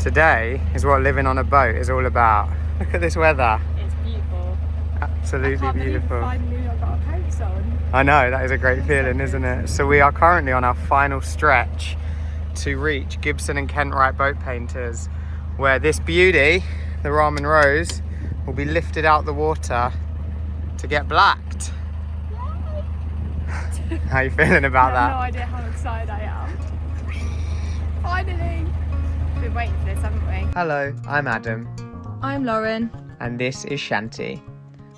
Today is what living on a boat is all about. Look at this weather. It's beautiful. Absolutely beautiful. Finally I've got a coat on. I know, that is a great feeling, isn't it? So we are currently on our final stretch to reach Gibson and Kentwright Boat Painters, where this beauty, the Ramen Rose, will be lifted out the water to get blacked. How are you feeling about that? I have no idea how excited I am. Finally! We've been waiting for this, haven't we? Hello, I'm Adam. I'm Lauren. And this is Shanty.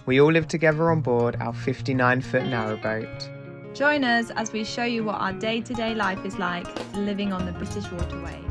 We all live together on board our 59-foot narrowboat. Join us as we show you what our day-to-day life is like living on the British waterways.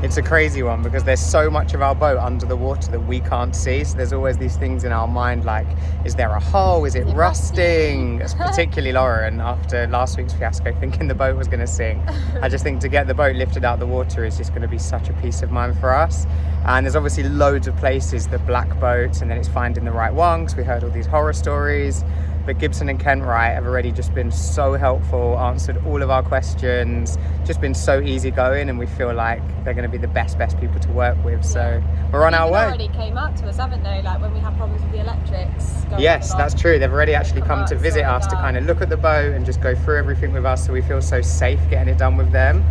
It's a crazy one because there's so much of our boat under the water that we can't see. So there's always these things in our mind like, is there a hole? Is it rusting? Particularly Lauren, after last week's fiasco, thinking the boat was going to sink. I just think to get the boat lifted out the water is just going to be such a peace of mind for us. And there's obviously loads of places, the black boats, and then it's finding the right one because we heard all these horror stories. But Gibson and Kentwright have already just been so helpful, answered all of our questions, just been so easygoing, and we feel like they're going to be the best people to work with. So we're on our way. They already came up to us, haven't they? Like when we had problems with the electrics. Yes, that's true. They've already actually come to visit us to kind of look at the boat and just go through everything with us, so we feel so safe getting it done with them.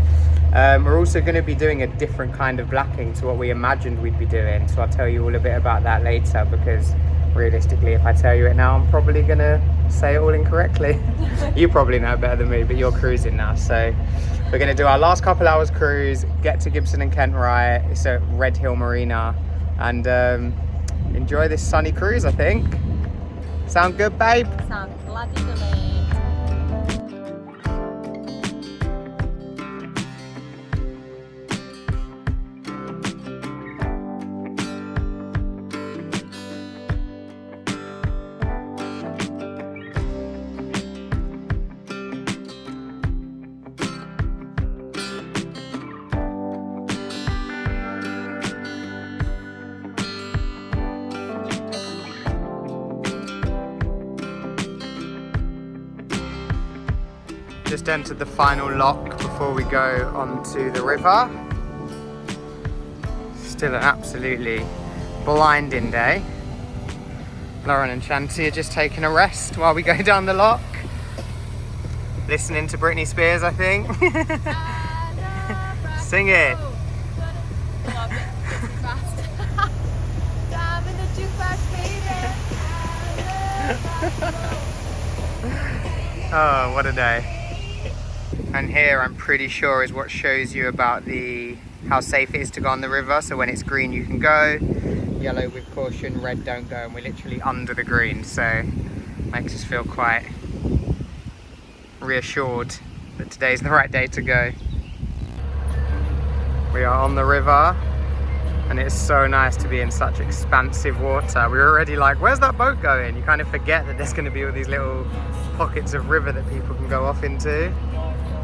We're also going to be doing a different kind of blacking to what we imagined we'd be doing. So I'll tell you all a bit about that later, because realistically, if I tell you it now, I'm probably going to say it all incorrectly. You probably know better than me, but you're cruising now. So we're going to do our last couple hours cruise, get to Gibson and Kentwright. It's at Red Hill Marina, and enjoy this sunny cruise, I think. Sound good, babe? Sounds bloody to me. Just entered the final lock before we go onto the river. Still an absolutely blinding day. Lauren and Shanty are just taking a rest while we go down the lock. Listening to Britney Spears, I think. Sing it. Oh, what a day. And here I'm pretty sure is what shows you about how safe it is to go on the river. So when it's green you can go, yellow with caution, red don't go, and we're literally under the green, so makes us feel quite reassured that today's the right day to go. We are on the river and it's so nice to be in such expansive water. We're already like, where's that boat going? You kind of forget that there's going to be all these little pockets of river that people can go off into.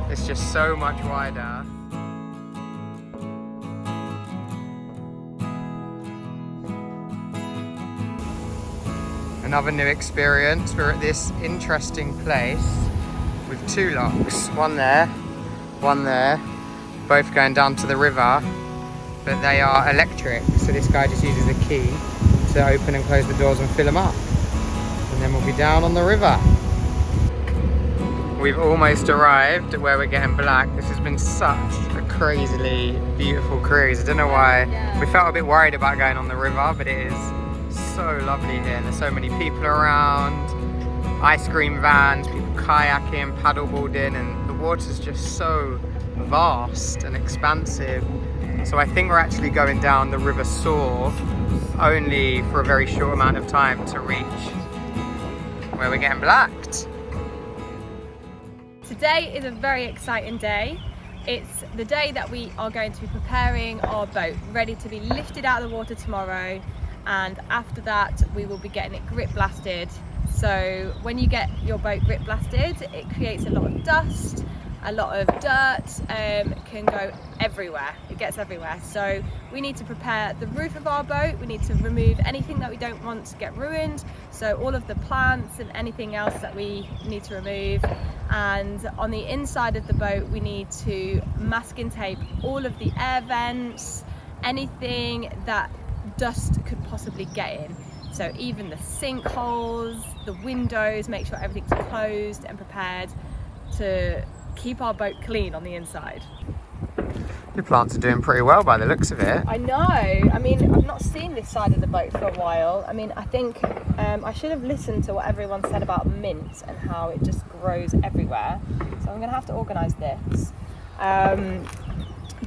It's just so much wider. Another new experience. We're at this interesting place with two locks. One there, both going down to the river, but they are electric. So this guy just uses a key to open and close the doors and fill them up. And then we'll be down on the river. We've almost arrived at where we're getting black. This has been such a crazily beautiful cruise. I don't know why. We felt a bit worried about going on the river, but it is so lovely here. There's so many people around, ice cream vans, people kayaking, paddleboarding, and the water's just so vast and expansive. So I think we're actually going down the River Soar only for a very short amount of time to reach where we're getting blacked. Today is a very exciting day. It's the day that we are going to be preparing our boat, ready to be lifted out of the water tomorrow, and after that we will be getting it grip blasted. So when you get your boat grip blasted, it creates a lot of dust, a lot of dirt, can go everywhere. It gets everywhere. So we need to prepare the roof of our boat. We need to remove anything that we don't want to get ruined. So all of the plants and anything else that we need to remove. And on the inside of the boat, we need to masking tape all of the air vents, anything that dust could possibly get in. So even the sinkholes, the windows, make sure everything's closed and prepared to keep our boat clean on the inside. Your plants are doing pretty well by the looks of it. I know. I mean, I've not seen this side of the boat for a while. I mean, I think I should have listened to what everyone said about mint and how it just grows everywhere. So I'm going to have to organise this.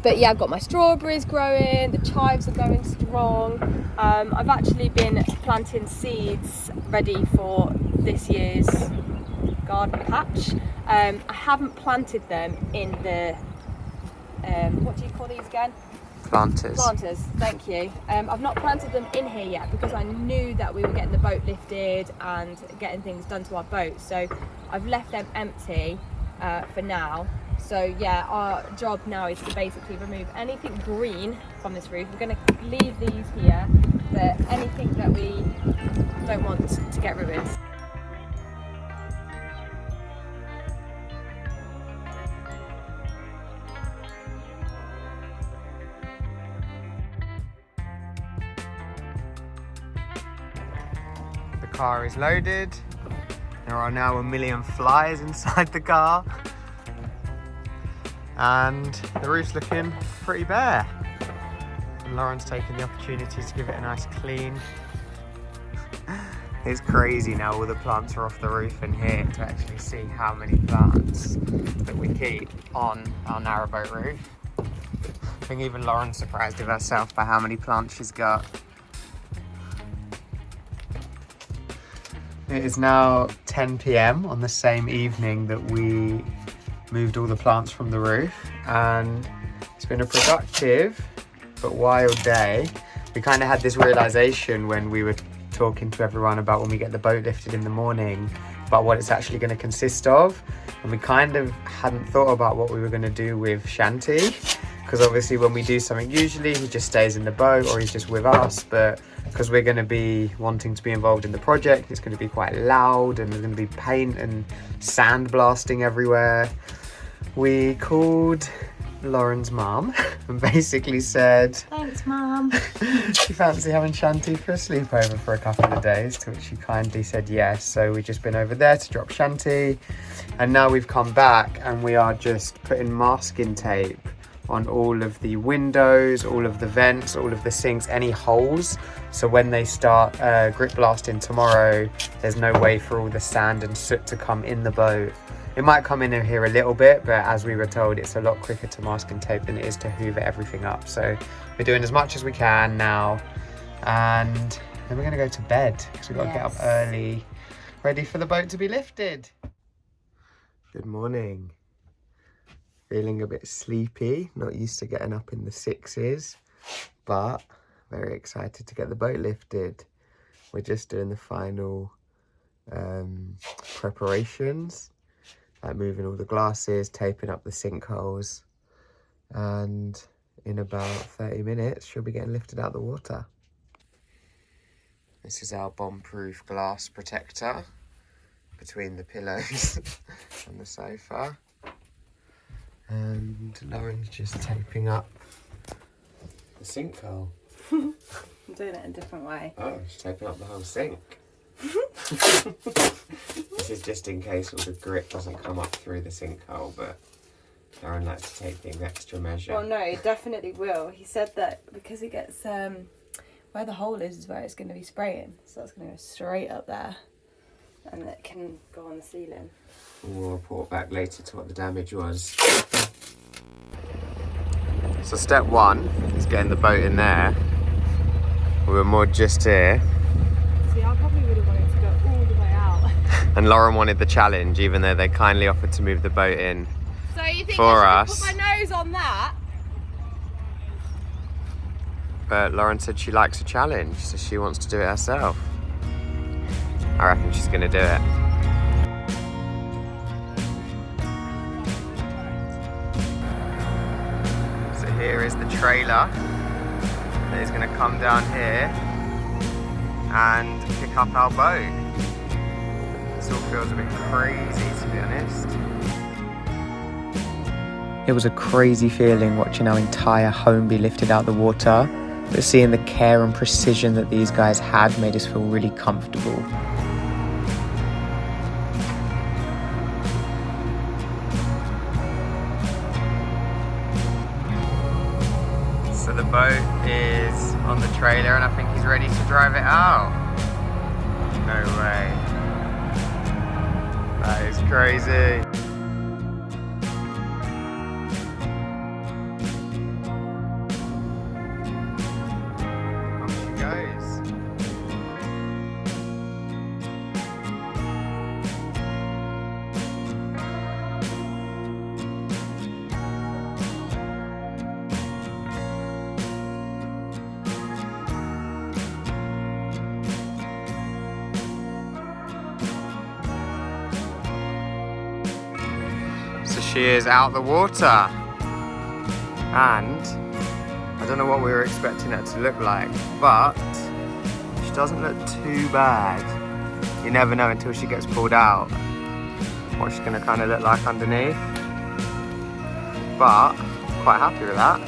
But yeah, I've got my strawberries growing, the chives are going strong. I've actually been planting seeds ready for this year's garden patch. I haven't planted them in the, what do you call these again? Planters. Planters, thank you. I've not planted them in here yet because I knew that we were getting the boat lifted and getting things done to our boat. So I've left them empty for now. So yeah, our job now is to basically remove anything green from this roof. We're going to leave these here, but anything that we don't want to get ruined. The car is loaded. There are now 1 million flies inside the car. And the roof's looking pretty bare. And Lauren's taken the opportunity to give it a nice clean. It's crazy now, all the plants are off the roof in here to actually see how many plants that we keep on our narrowboat roof. I think even Lauren's surprised of herself by how many plants she's got. It is now 10 p.m. on the same evening that we moved all the plants from the roof, and it's been a productive but wild day. We kind of had this realization when we were talking to everyone about when we get the boat lifted in the morning about what it's actually going to consist of, and we kind of hadn't thought about what we were going to do with Shanty, because obviously when we do something, usually he just stays in the boat or he's just with us, but because we're going to be wanting to be involved in the project, it's going to be quite loud and there's going to be paint and sand blasting everywhere. We called Lauren's mum and basically said, "Thanks, Mum." She fancy having Shanty for a sleepover for a couple of days, to which she kindly said yes. So we've just been over there to drop Shanty, and now we've come back and we are just putting masking tape on all of the windows, all of the vents, all of the sinks, any holes. So when they start grip blasting tomorrow, there's no way for all the sand and soot to come in the boat. It might come in here a little bit, but as we were told, it's a lot quicker to masking tape than it is to hoover everything up. So we're doing as much as we can now, and then we're gonna go to bed because we've got to get up early, ready for the boat to be lifted. Good morning. Feeling a bit sleepy, not used to getting up in the 6s, but very excited to get the boat lifted. We're just doing the final preparations, like moving all the glasses, taping up the sinkholes, and in about 30 minutes she'll be getting lifted out of the water. This is our bomb-proof glass protector between the pillows on the sofa. And Lauren's just taping up the sinkhole. I'm doing it in a different way. Oh, she's taping up the whole sink. This is just in case all the grit doesn't come up through the sinkhole, but Lauren likes to take things extra measure. Well, no, it definitely will. He said that because it gets, where the hole is where it's going to be spraying. So it's going to go straight up there. And it can go on the ceiling. We'll report back later to what the damage was. So step one is getting the boat in there. We were moored just here. See, I probably would have wanted to go all the way out. And Lauren wanted the challenge, even though they kindly offered to move the boat in. So you think for I us. should put my nose on that? But Lauren said she likes a challenge, so she wants to do it herself. I reckon she's going to do it. is the trailer that is going to come down here and pick up our boat. This all feels a bit crazy, to be honest. It was a crazy feeling watching our entire home be lifted out the water, but seeing the care and precision that these guys had made us feel really comfortable. So the boat is on the trailer and I think he's ready to drive it out. No way. That is crazy. Off she goes. So she is out the water, and I don't know what we were expecting it to look like, but she doesn't look too bad. You never know until she gets pulled out what she's going to kind of look like underneath, but quite happy with that.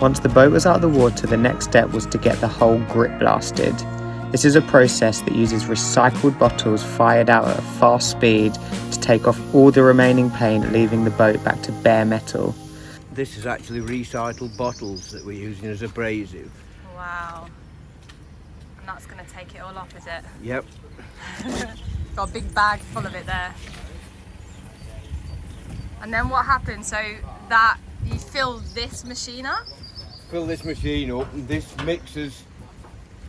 Once the boat was out of the water, the next step was to get the hull grip blasted. This is a process that uses recycled bottles fired out at a fast speed to take off all the remaining paint, leaving the boat back to bare metal. This is actually recycled bottles that we're using as abrasive. Wow. And that's going to take it all off, is it? Yep. Got a big bag full of it there. And then what happens? So that you fill this machine up? Fill this machine up, and this mixes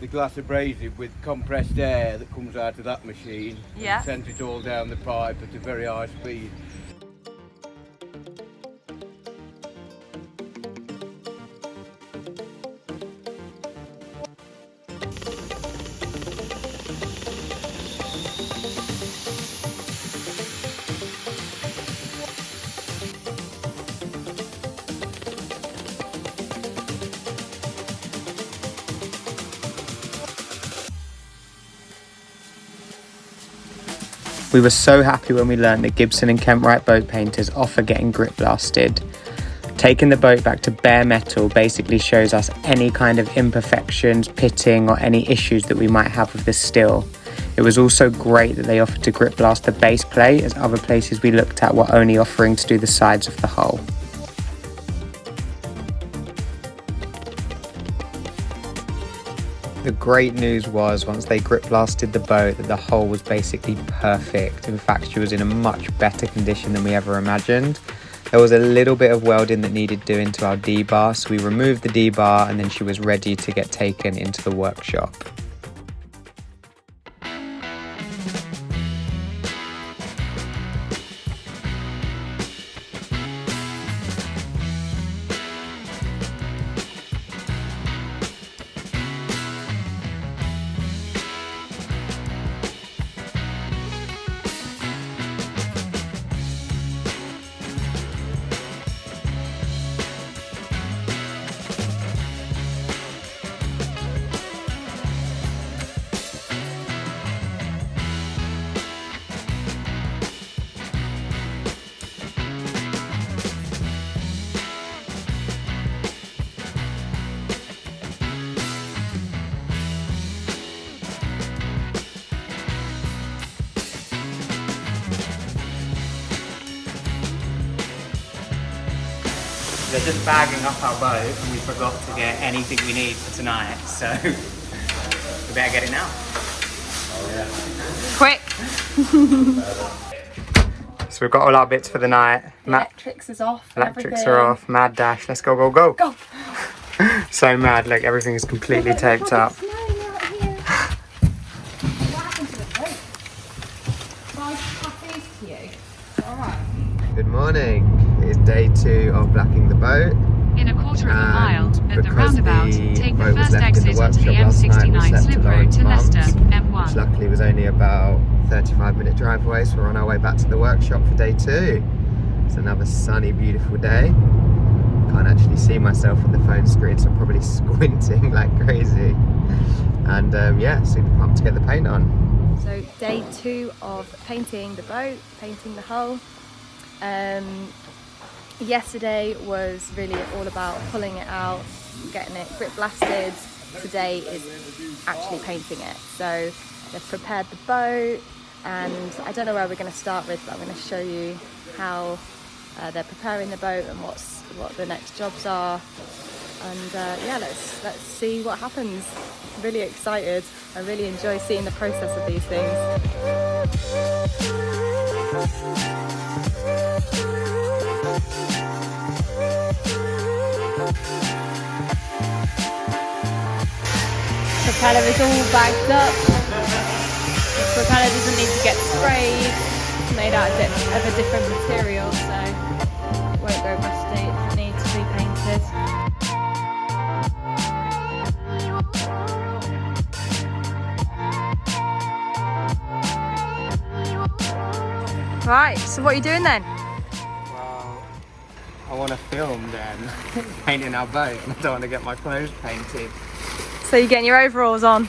the glass abrasive with compressed air that comes out of that machine. Yeah. And sends it all down the pipe at a very high speed. We were so happy when we learned that Gibson and Kentwright boat painters offer getting grip blasted. Taking the boat back to bare metal basically shows us any kind of imperfections, pitting or any issues that we might have with the steel. It was also great that they offered to grip blast the base plate, as other places we looked at were only offering to do the sides of the hull. The great news was, once they grip blasted the boat, that the hull was basically perfect. In fact, she was in a much better condition than we ever imagined. There was a little bit of welding that needed doing to our D-bar, so we removed the D-bar and then she was ready to get taken into the workshop. They're just bagging up our boat and we forgot to get anything we need for tonight, so we better get it now. Quick! So we've got all our bits for the night. Electrics is off. Electrics are off. Mad dash. Let's go, go, go. Go! So mad. Look, everything is completely taped up. It's snowing out here. What happened to the boat? Well, I pass these to you. Alright. Good morning. It is day 2 of blacking the boat. In a quarter of a mile, at the because roundabout, the take the boat was first left in the exit onto the workshop last night, we M69 slept slip at road Lauren's to Leicester, mum's, which M1. luckily was only about 35-minute drive away, so we're on our way back to the workshop for day 2. It's another sunny, beautiful day. Can't actually see myself on the phone screen, so I'm probably squinting like crazy. And yeah, super pumped to get the paint on. So day 2 of painting the boat, painting the hull. Yesterday was really all about pulling it out, getting it grip blasted. Today is actually painting it. So they've prepared the boat, and I don't know where we're going to start with, but I'm going to show you how they're preparing the boat and what the next jobs are. And yeah, let's see what happens. I'm really excited. I really enjoy seeing the process of these things. Propeller is all bagged up. The propeller doesn't need to get sprayed. It's made out of a different material, so it won't go rusty. It doesn't need to be painted. Right, so what are you doing then? Well, I want to film them painting our boat, and I don't want to get my clothes painted. So you're getting your overalls on?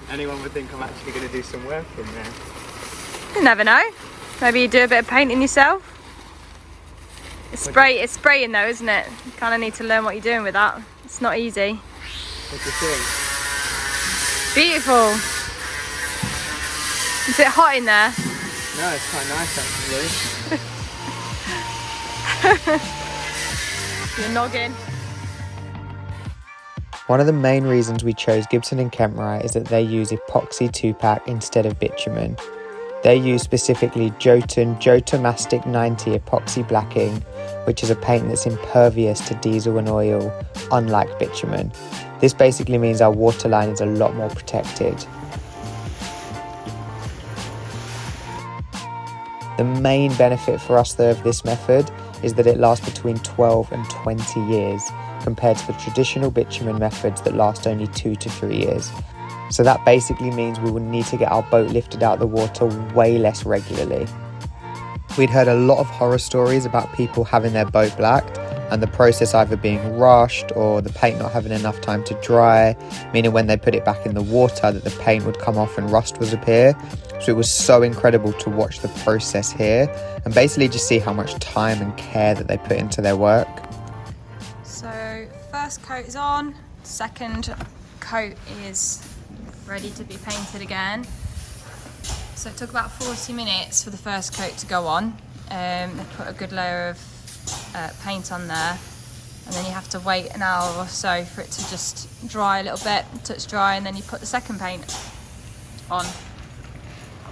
Anyone would think I'm actually going to do some work in there. You never know. Maybe you do a bit of painting yourself. It's spraying though, isn't it? You kind of need to learn what you're doing with that. It's not easy. What do you think? Beautiful. Is it hot in there? No, it's quite nice actually. You're noggin. One of the main reasons we chose Gibson and Kemprite is that they use epoxy 2-pack instead of bitumen. They use specifically Jotomastic 90 epoxy blacking, which is a paint that's impervious to diesel and oil, unlike bitumen. This basically means our waterline is a lot more protected. The main benefit for us though of this method is that it lasts between 12 and 20 years, compared to the traditional bitumen methods that last only 2 to 3 years. So that basically means we will need to get our boat lifted out of the water way less regularly. We'd heard a lot of horror stories about people having their boat blacked and the process either being rushed or the paint not having enough time to dry, meaning when they put it back in the water that the paint would come off and rust would appear. So it was so incredible to watch the process here and basically just see how much time and care that they put into their work. So first coat is on, second coat is ready to be painted again. So it took about 40 minutes for the first coat to go on. They put a good layer of paint on there, and then you have to wait an hour or so for it to just dry a little bit, touch dry, and then you put the second paint on.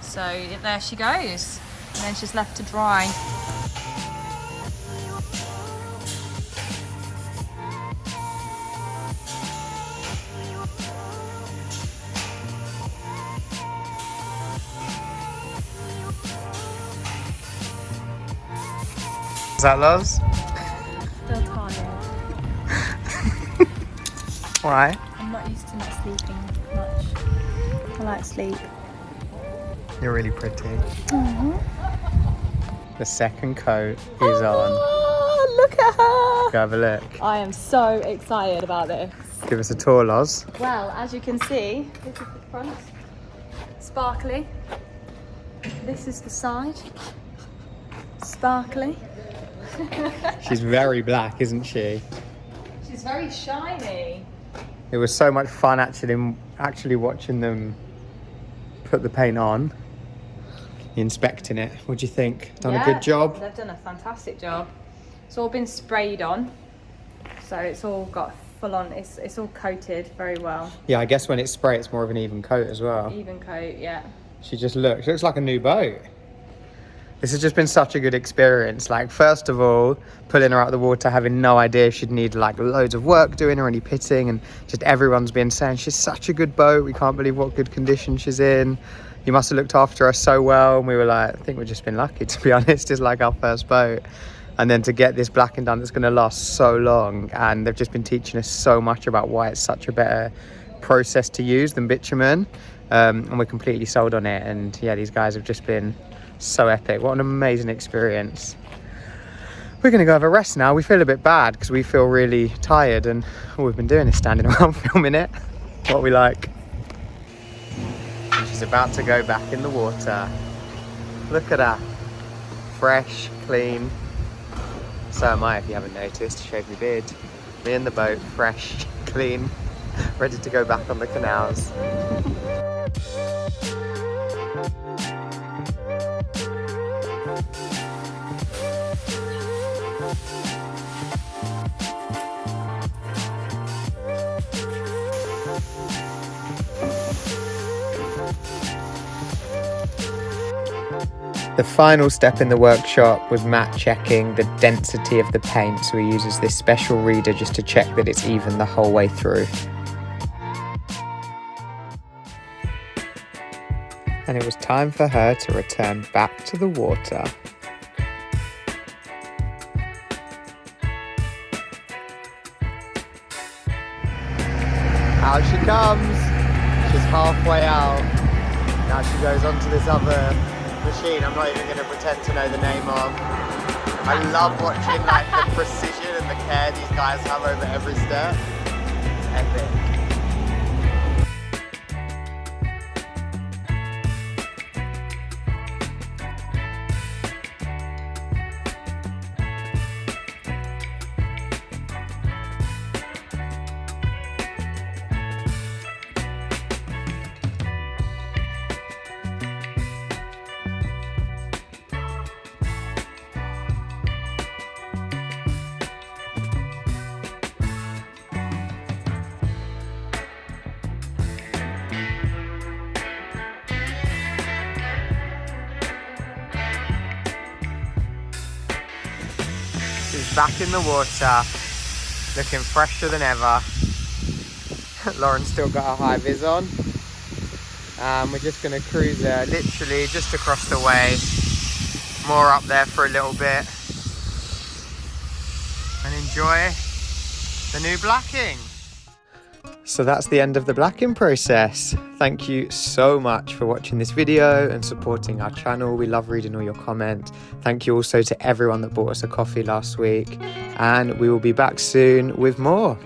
So there she goes, and then she's left to dry. Is that Loz? Still tired. Why? I'm not used to not sleeping much. I like sleep. You're really pretty. The second coat is on. Oh, look at her! Go have a look. I am so excited about this. Give us a tour, Loz. Well, as you can see, this is the front. Sparkly. This is the side. Sparkly. She's very black, isn't she? She's very shiny. It was so much fun actually watching them put the paint on, inspecting it. What do you think? Done a good job? They've done a fantastic job. It's all been sprayed on, so it's all got full on. It's all coated very well. Yeah, I guess when it's spray, it's more of an even coat as well. Even coat, yeah. She looks like a new boat. This has just been such a good experience. Like, first of all, pulling her out of the water, having no idea if she'd need like loads of work doing or any pitting, and just everyone's been saying she's such a good boat. We can't believe what good condition she's in. You must have looked after her so well. And we were like, I think we've just been lucky, to be honest. It's like our first boat. and then to get this blacking done that's going to last so long. And they've just been teaching us so much about why it's such a better process to use than bitumen, and we're completely sold on it. And yeah, these guys have just been so epic. What an amazing experience. We're going to go have a rest now. We feel a bit bad because we feel really tired, and all we've been doing is standing around filming it. What we like. She's about to go back in the water. Look at her. Fresh, clean. So am I, if you haven't noticed. Shave my beard. Me in the boat, fresh, clean, ready to go back on the canals. The final step in the workshop was Matt checking the density of the paint, so he uses this special reader just to check that it's even the whole way through. And it was time for her to return back to the water. Out she comes. She's halfway out. Now she goes on to this other machine I'm not even going to pretend to know the name of. I love watching like the precision and the care these guys have over every step. Epic. She's back in the water, looking fresher than ever. Lauren's still got her high vis on. We're just going to cruise her literally just across the way, more up there for a little bit, and enjoy the new blacking. So that's the end of the blacking process. Thank you so much for watching this video and supporting our channel. We love reading all your comments. Thank you also to everyone that bought us a coffee last week, and we will be back soon with more.